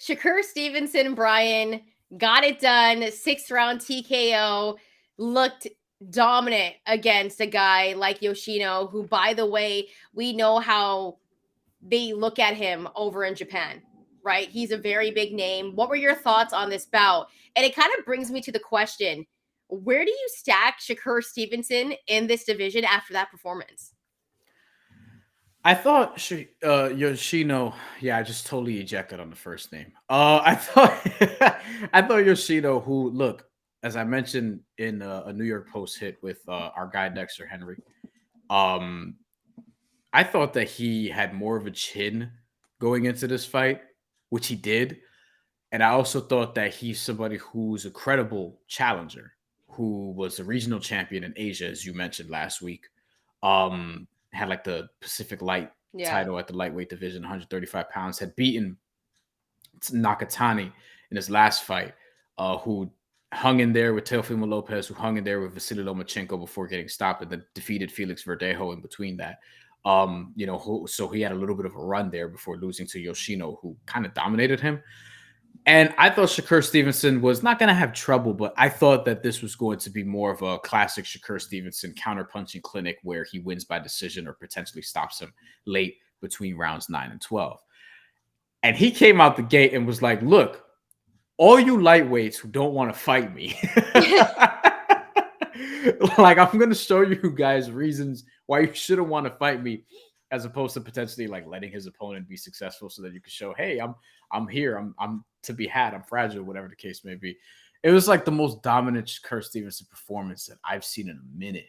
Shakur Stevenson, Bryan, got it done. 6th round TKO. Looked dominant against a guy like Yoshino, who, by the way, we know how they look at him over in Japan, right? He's a very big name. What were your thoughts on this bout? And it kind of brings me to the question, where do you stack Shakur Stevenson in this division after that performance? I thought Yoshino. Yeah, I just totally ejected on the first name. I thought I thought Yoshino, who look, as I mentioned in a New York Post hit with our guy Dexter Henry. Um, I thought that he had more of a chin going into this fight, which he did, and I also thought that he's somebody who's a credible challenger, who was a regional champion in Asia, as you mentioned last week. Had like the Pacific Light Yeah. title at the lightweight division, 135 pounds, had beaten Nakatani in his last fight, who hung in there with Teofimo Lopez, who hung in there with Vasiliy Lomachenko before getting stopped, and then defeated Felix Verdejo in between that. So he had a little bit of a run there before losing to Yoshino, who kind of dominated him. And I thought Shakur Stevenson was not going to have trouble, but I thought that this was going to be more of a classic Shakur Stevenson counterpunching clinic where he wins by decision or potentially stops him late between rounds 9 and 12. And he came out the gate and was like, look, all you lightweights who don't want to fight me, like, I'm going to show you guys reasons why you shouldn't want to fight me, as opposed to potentially like letting his opponent be successful so that you can show, hey, I'm here, I'm to be had, I'm fragile, whatever the case may be. It was like the most dominant Shakur Stevenson performance that I've seen in a minute.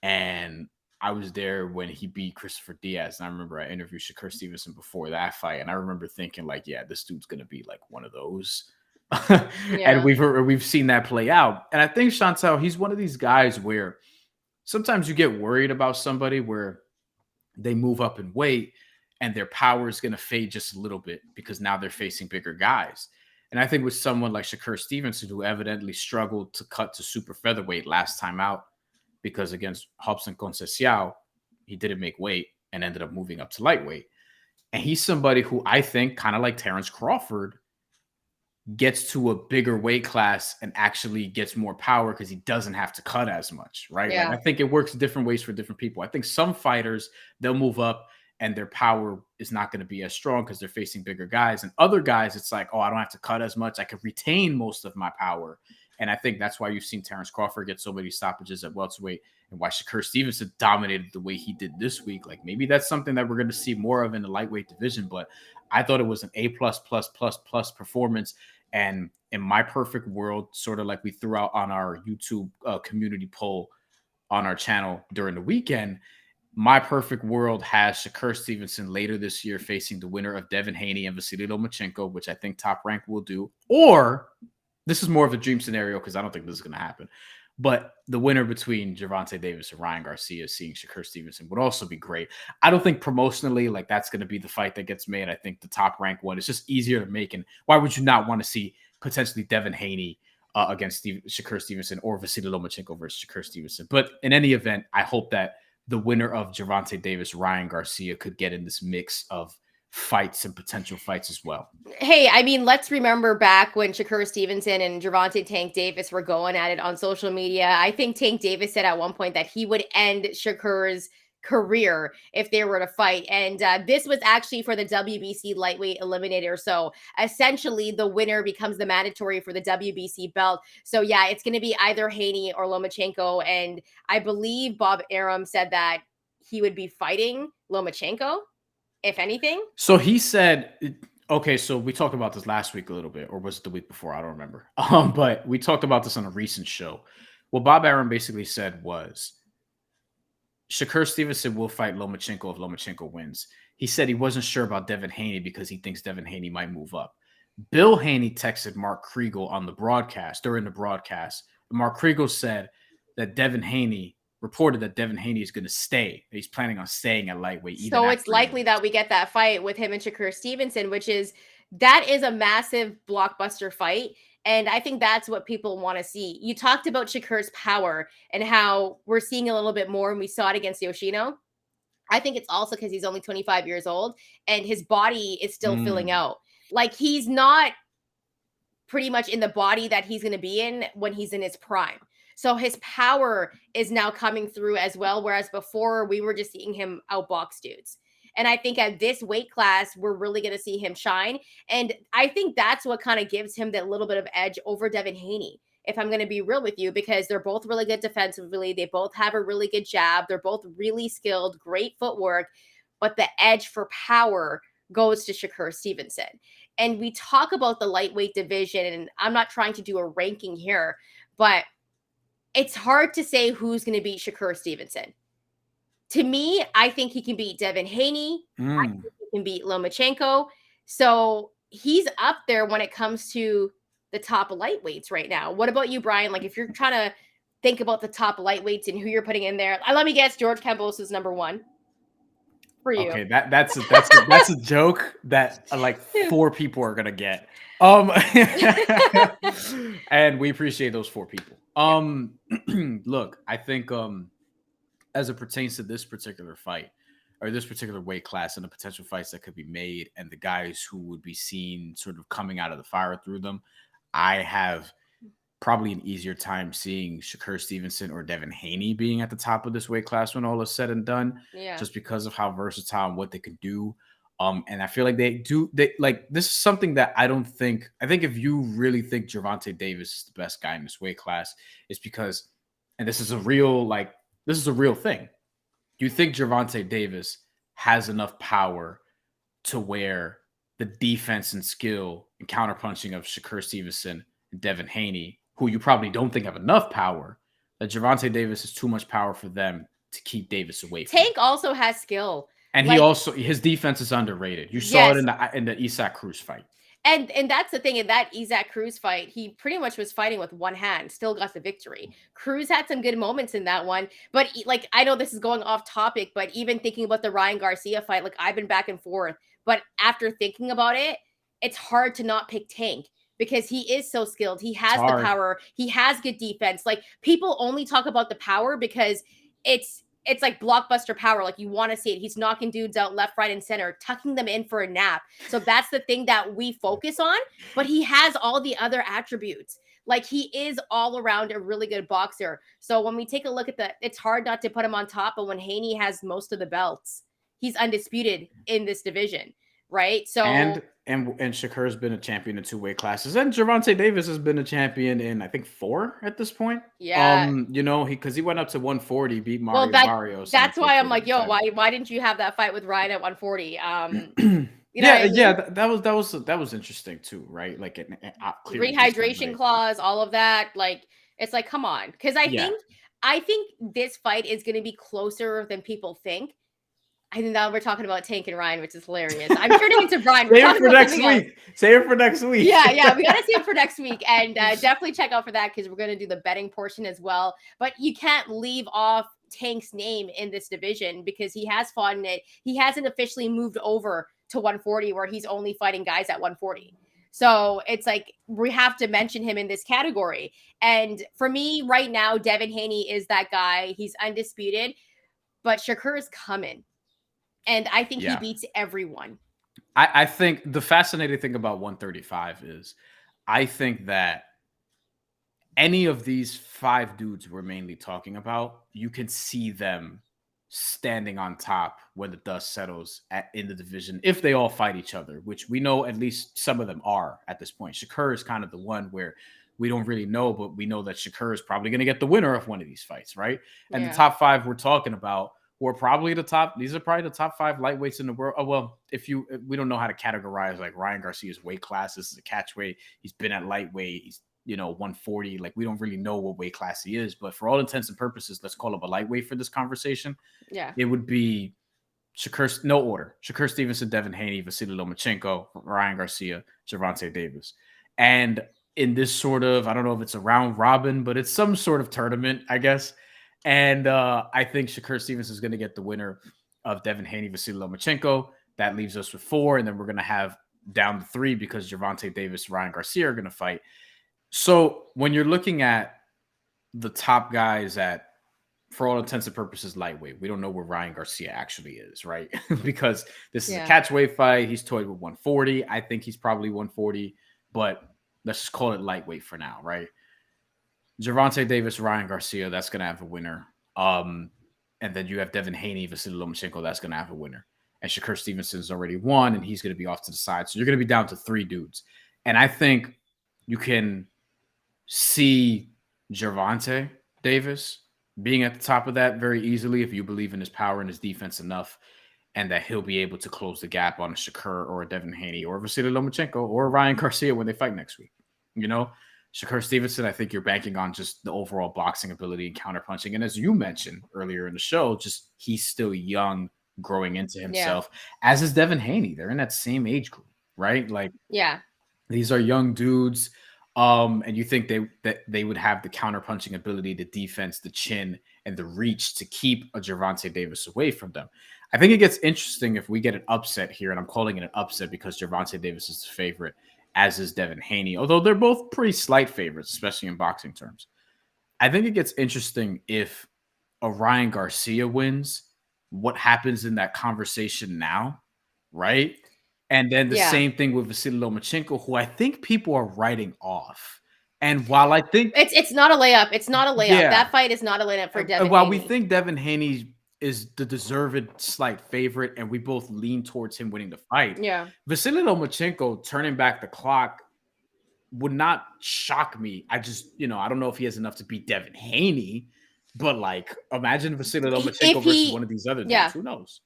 And I was there when he beat Christopher Diaz. And I remember I interviewed Shakur Stevenson before that fight. And I remember thinking, like, yeah, this dude's gonna be like one of those. And Yeah. we've seen that play out. And I think Shantelle, he's one of these guys where sometimes you get worried about somebody where they move up in weight and their power is going to fade just a little bit because now they're facing bigger guys. And I think with someone like Shakur Stevenson, who evidently struggled to cut to super featherweight last time out, because against Robson Conceição, he didn't make weight and ended up moving up to lightweight. And he's somebody who I think, kind of like Terrence Crawford, gets to a bigger weight class and actually gets more power because he doesn't have to cut as much, right? Like, Yeah. I think it works different ways for different people. I think some fighters, they'll move up and their power is not going to be as strong because they're facing bigger guys. And other guys, it's like, oh, I don't have to cut as much. I can retain most of my power. And I think that's why you've seen Terrence Crawford get so many stoppages at welterweight, and why Shakur Stevenson dominated the way he did this week. Like, maybe that's something that we're going to see more of in the lightweight division. But I thought it was an A plus plus plus plus performance. And in my perfect world, sort of like we threw out on our YouTube community poll on our channel during the weekend, my perfect world has Shakur Stevenson later this year facing the winner of Devin Haney and Vasiliy Lomachenko, which I think Top Rank will do. Or this is more of a dream scenario because I don't think this is going to happen. But the winner between Gervonta Davis and Ryan Garcia seeing Shakur Stevenson would also be great. I don't think promotionally, like, that's going to be the fight that gets made. I think the Top Rank one is just easier to make. And why would you not want to see potentially Devin Haney against Shakur Stevenson, or Vasiliy Lomachenko versus Shakur Stevenson? But in any event, I hope that the winner of Gervonta Davis, Ryan Garcia, could get in this mix of fights and potential fights as well. Hey, I mean, let's remember back when Shakur Stevenson and Gervonta Tank Davis were going at it on social media. I think Tank Davis said at one point that he would end Shakur's career if they were to fight. And this was actually for the WBC lightweight eliminator. So essentially, the winner becomes the mandatory for the WBC belt. So yeah, it's going to be either Haney or Lomachenko. And I believe Bob Arum said that he would be fighting Lomachenko, if anything. So he said, okay, so we talked about this last week a little bit, or was it the week before? I don't remember. But we talked about this on a recent show. What Bob Arum basically said was Shakur Stevenson will fight Lomachenko if Lomachenko wins. He said he wasn't sure about Devin Haney because he thinks Devin Haney might move up. Bill Haney texted Mark Kriegel on the broadcast, during the broadcast. Mark Kriegel said that Devin Haney reported that Devin Haney is going to stay. He's planning on staying at lightweight. So it's likely that we get that fight with him and Shakur Stevenson, that is a massive blockbuster fight. And I think that's what people want to see. You talked about Shakur's power and how we're seeing a little bit more, and we saw it against Yoshino. I think it's also because he's only 25 years old and his body is still filling out. Like, he's not pretty much in the body that he's going to be in when he's in his prime. So his power is now coming through as well. Whereas before we were just seeing him outbox dudes. And I think at this weight class, we're really going to see him shine. And I think that's what kind of gives him that little bit of edge over Devin Haney, if I'm going to be real with you, because they're both really good defensively. They both have a really good jab. They're both really skilled, great footwork. But the edge for power goes to Shakur Stevenson. And we talk about the lightweight division, and I'm not trying to do a ranking here, but it's hard to say who's going to beat Shakur Stevenson. To me, I think he can beat Devin Haney. I think he can beat Lomachenko. So he's up there when it comes to the top lightweights right now. What about you, Brian? Like, if you're trying to think about the top lightweights and who you're putting in there, let me guess, George Kambosos is number one for you. Okay, that's a joke that like 4 people are gonna get. And we appreciate those 4 people. Look, I think as it pertains to this particular fight or this particular weight class and the potential fights that could be made and the guys who would be seen sort of coming out of the fire through them, I have probably an easier time seeing Shakur Stevenson or Devin Haney being at the top of this weight class when all is said and done, just because of how versatile and what they can do. And I feel like they like, this is something that I think if you really think Gervonta Davis is the best guy in this weight class, it's because, and this is a real thing. Do you think Gervonta Davis has enough power to where the defense and skill and counterpunching of Shakur Stevenson and Devin Haney, who you probably don't think have enough power, that Gervonta Davis is too much power for them to keep Davis away from Tank also has skill. And his defense is underrated. You saw it in the Isaac Cruz fight. And that's the thing, in that Isaac Cruz fight, he pretty much was fighting with one hand, still got the victory. Cruz had some good moments in that one, but like, I know this is going off topic, but even thinking about the Ryan Garcia fight, like, I've been back and forth, but after thinking about it, it's hard to not pick Tank because he is so skilled. He has the power. He has good defense. Like, people only talk about the power because it's like blockbuster power. Like, you want to see it. He's knocking dudes out left, right, and center, tucking them in for a nap. So that's the thing that we focus on. But he has all the other attributes. Like, he is all around a really good boxer. So when we take a look at it's hard not to put him on top. But when Haney has most of the belts, he's undisputed in this division, right? So and Shakur's been a champion in 2 weight classes, and Gervonta Davis has been a champion in, I think, 4 at this point. Yeah. Because he went up to 140, beat Mario Barrios. That's why I'm like, yo, why didn't you have that fight with Ryan at 140? That was interesting too, right? Like rehydration clause, all of that. Like, it's like, come on, because I think this fight is going to be closer than people think. I think now we're talking about Tank and Ryan, which is hilarious. I'm turning into Brian. Save it for next week. Save it for next week. Yeah. We got to save it for next week. And definitely check out for that because we're going to do the betting portion as well. But you can't leave off Tank's name in this division because he has fought in it. He hasn't officially moved over to 140 where he's only fighting guys at 140. So it's like we have to mention him in this category. And for me right now, Devin Haney is that guy. He's undisputed. But Shakur is coming. And I think he beats everyone. I think the fascinating thing about 135 is I think that any of these 5 dudes we're mainly talking about, you can see them standing on top when the dust settles in the division if they all fight each other, which we know at least some of them are at this point. Shakur is kind of the one where we don't really know, but we know that Shakur is probably going to get the winner of one of these fights, right? And the top 5 we're talking about, we're probably the top. These are probably the top 5 lightweights in the world. Oh, well, we don't know how to categorize like Ryan Garcia's weight class. This is a catch weight. He's been at lightweight. He's 140. Like, we don't really know what weight class he is, but for all intents and purposes, let's call him a lightweight for this conversation. Yeah, it would be Shakur. No order: Shakur Stevenson, Devin Haney, Vasiliy Lomachenko, Ryan Garcia, Gervonta Davis. And in this sort of, I don't know if it's a round robin, but it's some sort of tournament, I guess. And I think Shakur Stevenson is going to get the winner of Devin Haney, Vasiliy Lomachenko. That leaves us with 4. And then we're going to have down to 3 because Gervonta Davis, Ryan Garcia are going to fight. So when you're looking at the top guys at for all intents and purposes, lightweight. We don't know where Ryan Garcia actually is, right? Because this is a Yeah. catchweight fight. He's toyed with 140. I think he's probably 140, but let's just call it lightweight for now, right? Gervonta Davis, Ryan Garcia, that's going to have a winner. And then you have Devin Haney, Vasiliy Lomachenko, that's going to have a winner. And Shakur Stevenson's already won, and he's going to be off to the side. So you're going to be down to 3 dudes. And I think you can see Gervonta Davis being at the top of that very easily if you believe in his power and his defense enough, and that he'll be able to close the gap on a Shakur or a Devin Haney or Vasiliy Lomachenko or Ryan Garcia when they fight next week. You know, Shakur Stevenson, I think you're banking on just the overall boxing ability and counterpunching. And as you mentioned earlier in the show, just he's still young, growing into himself, as is Devin Haney. They're in that same age group, right? Like, these are young dudes. And you think they would have the counterpunching ability, the defense, the chin, and the reach to keep a Gervonta Davis away from them. I think it gets interesting if we get an upset here, and I'm calling it an upset because Gervonta Davis is the favorite, as is Devin Haney, although they're both pretty slight favorites, especially in boxing terms. I think it gets interesting if a Ryan Garcia wins, what happens in that conversation now, right? And then the same thing with Vasiliy Lomachenko, who I think people are writing off. And while I think it's not a layup, that fight is not a layup for Devin. While Haney. we think Devin Haney is the deserved slight favorite, and we both lean towards him winning the fight, Vasiliy Lomachenko turning back the clock would not shock me. I just, I don't know if he has enough to beat Devin Haney, but like, imagine Vasiliy Lomachenko versus one of these other dudes. Who knows?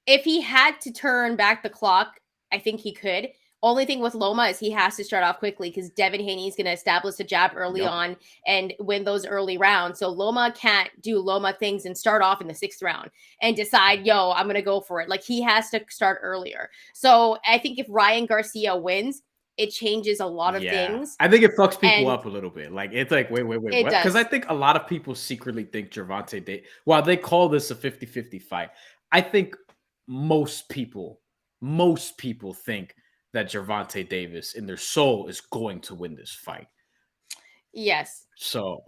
If he had to turn back the clock, I think he could. Only thing with Loma is he has to start off quickly because Devin Haney is going to establish a jab early on and win those early rounds. So Loma can't do Loma things and start off in the 6th round and decide, I'm going to go for it. Like, he has to start earlier. So I think if Ryan Garcia wins, it changes a lot of things. I think it fucks people up a little bit. Like, it's like, wait, what? Because I think a lot of people secretly think Gervonta Davis, while they call this a 50-50 fight, I think most people think that Gervonta Davis in their soul is going to win this fight. Yes. So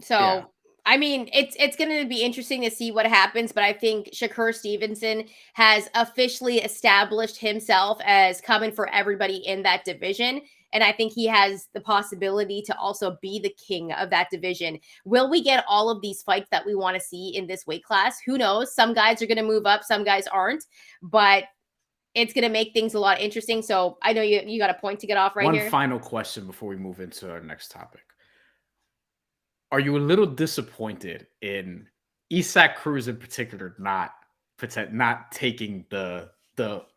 I mean, it's going to be interesting to see what happens, but I think Shakur Stevenson has officially established himself as coming for everybody in that division. And I think he has the possibility to also be the king of that division. Will we get all of these fights that we want to see in this weight class? Who knows? Some guys are going to move up, some guys aren't, but it's going to make things a lot interesting. So I know you got a point to get off here. One final question before we move into our next topic. Are you a little disappointed in Isaac Cruz in particular not taking the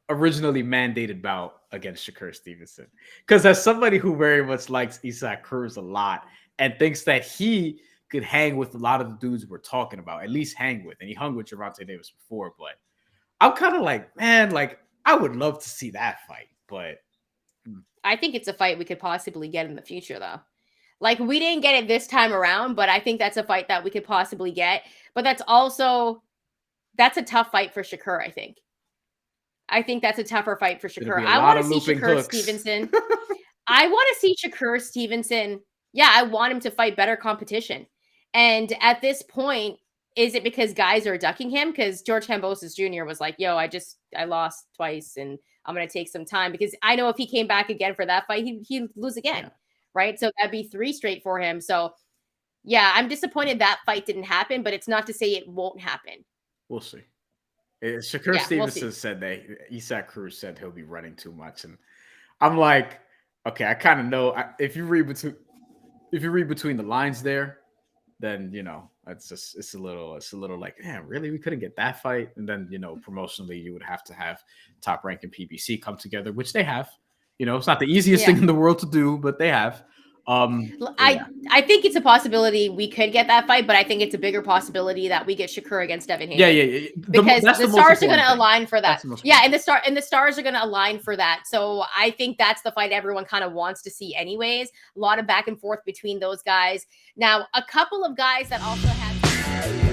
originally mandated bout against Shakur Stevenson? Because as somebody who very much likes Isaac Cruz a lot and thinks that he could hang with a lot of the dudes we're talking about, at least hang with, and he hung with Gervonta Davis before, but I'm kind of like, man, like, I would love to see that fight, but I think it's a fight we could possibly get in the future, though. Like, we didn't get it this time around, but I think that's a fight that we could possibly get. But that's a tough fight for Shakur, I think. I think that's a tougher fight for Shakur. I want to see Shakur Stevenson. I want to see Shakur Stevenson. Yeah, I want him to fight better competition. And at this point, is it because guys are ducking him? Because George Kambosos Jr. was like, I lost twice and I'm going to take some time. Because I know if he came back again for that fight, he'd lose again. Yeah. Right? So that'd be 3 straight for him. So, yeah, I'm disappointed that fight didn't happen, but it's not to say it won't happen. We'll see. Shakur Stevenson said that Isaac Cruz said he'll be running too much. And I'm like, okay, I kind of know. If you read between the lines there, then, it's a little like, man, really? We couldn't get that fight. And then, promotionally, you would have to have Top Rank and PBC come together, which they have. It's not the easiest thing in the world to do, but they have. I think it's a possibility we could get that fight, but I think it's a bigger possibility that we get Shakur against Devin Haney. Yeah. Because the stars are going to align for that. And the stars are going to align for that. So I think that's the fight everyone kind of wants to see anyways. A lot of back and forth between those guys. Now, a couple of guys that also have